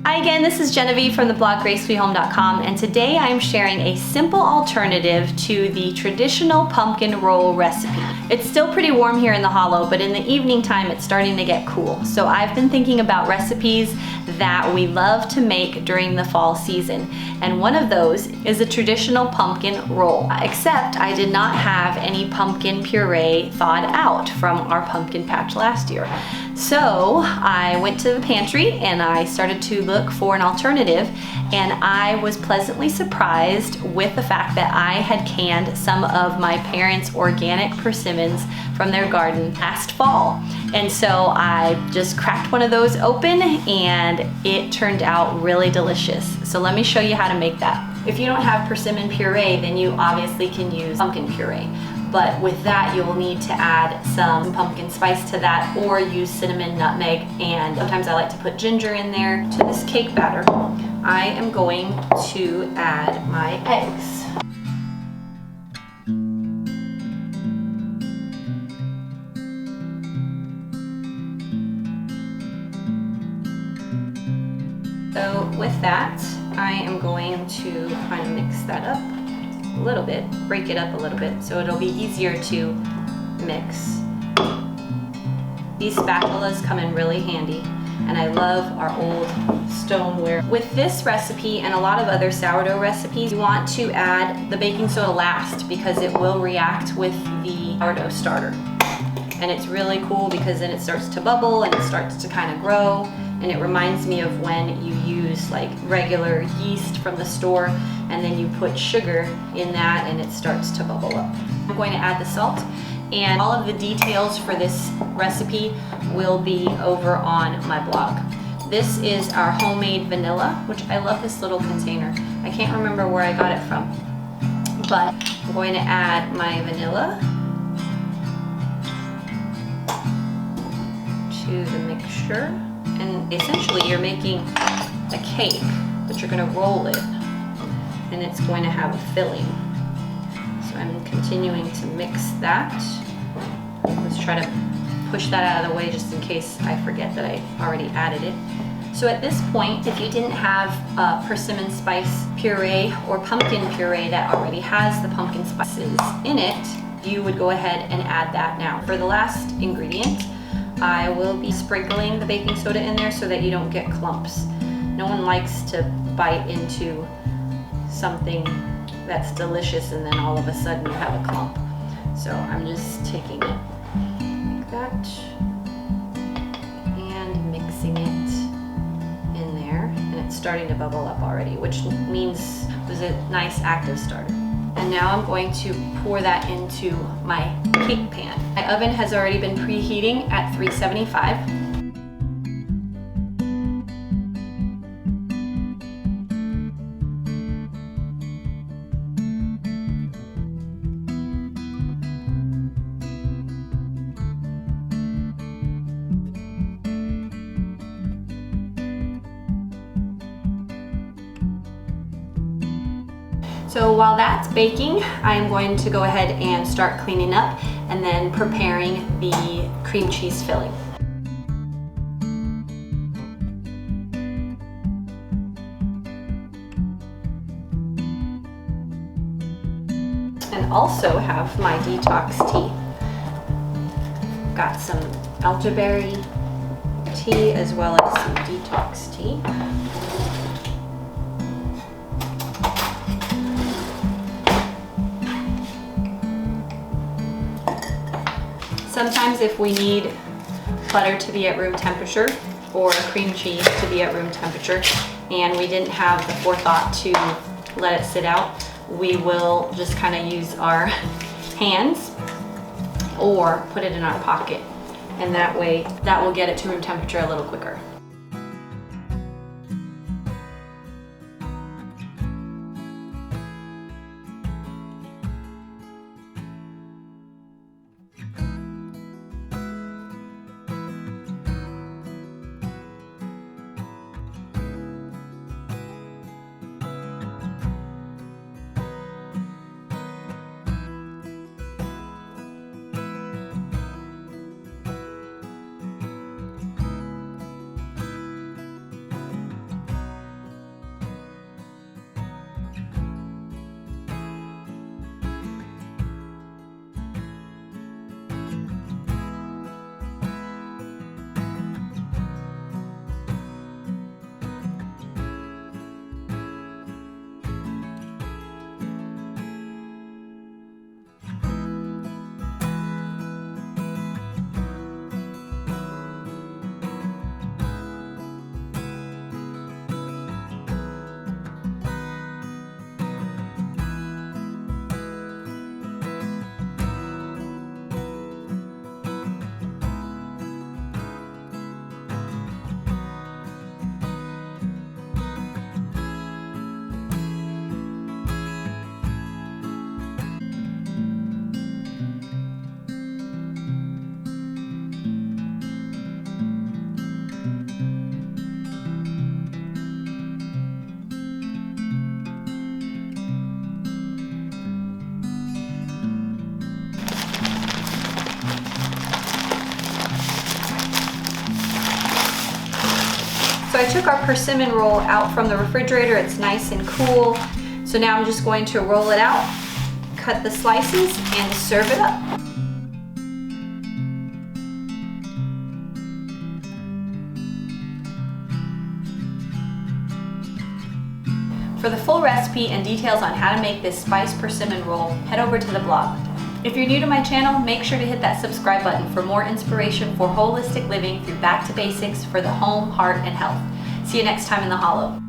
Hi again, this is Genevieve from the blog gracefullyhome.com, and today I'm sharing a simple alternative to the traditional pumpkin roll recipe. It's still pretty warm here in the hollow, but in the evening time it's starting to get cool. So I've been thinking about recipes that we love to make during the fall season, and one of those is a traditional pumpkin roll. Except I did not have any pumpkin puree thawed out from our pumpkin patch last year. So I went to the pantry and I started to look for an alternative, and I was pleasantly surprised with the fact that I had canned some of my parents' organic persimmons from their garden last fall. And so I just cracked one of those open and it turned out really delicious. So let me show you how to make that. If you don't have persimmon puree, then you obviously can use pumpkin puree. But with that, you'll need to add some pumpkin spice to that, or use cinnamon, nutmeg, and sometimes I like to put ginger in there. To this cake batter, I am going to add my eggs. So with that, I am going to kind of mix that up a little bit, break it up a little bit so it'll be easier to mix. These spatulas come in really handy, and I love our old stoneware. With this recipe and a lot of other sourdough recipes, you want to add the baking soda last because it will react with the sourdough starter. And it's really cool because then it starts to bubble and it starts to kind of grow, and it reminds me of when you use like regular yeast from the store and then you put sugar in that and it starts to bubble up. I'm going to add the salt, and all of the details for this recipe will be over on my blog. This is our homemade vanilla, which I love this little container. I can't remember where I got it from, but I'm going to add my vanilla to the mixture. And essentially you're making a cake, but you're going to roll it and it's going to have a filling. So I'm continuing to mix that. Let's try to push that out of the way just in case I forget that I already added it. So at this point, if you didn't have persimmon spice puree or pumpkin puree that already has the pumpkin spices in it, you would go ahead and add that now. For the last ingredient, I will be sprinkling the baking soda in there so that you don't get clumps. No one likes to bite into something that's delicious and then all of a sudden you have a clump. So I'm just taking it like that and mixing it in there, and it's starting to bubble up already, which means it was a nice active starter. And now I'm going to pour that into my cake pan. My oven has already been preheating at 375. So while that's baking, I'm going to go ahead and start cleaning up and then preparing the cream cheese filling. And also have my detox tea. Got some elderberry tea as well as some detox tea. Sometimes if we need butter to be at room temperature or cream cheese to be at room temperature and we didn't have the forethought to let it sit out, we will just kind of use our hands or put it in our pocket, and that way that will get it to room temperature a little quicker. I took our persimmon roll out from the refrigerator. It's nice and cool. So now I'm just going to roll it out, cut the slices, and serve it up. For the full recipe and details on how to make this spiced persimmon roll, head over to the blog. If you're new to my channel, make sure to hit that subscribe button for more inspiration for holistic living through back to basics for the home, heart, and health. See you next time in the Hollow.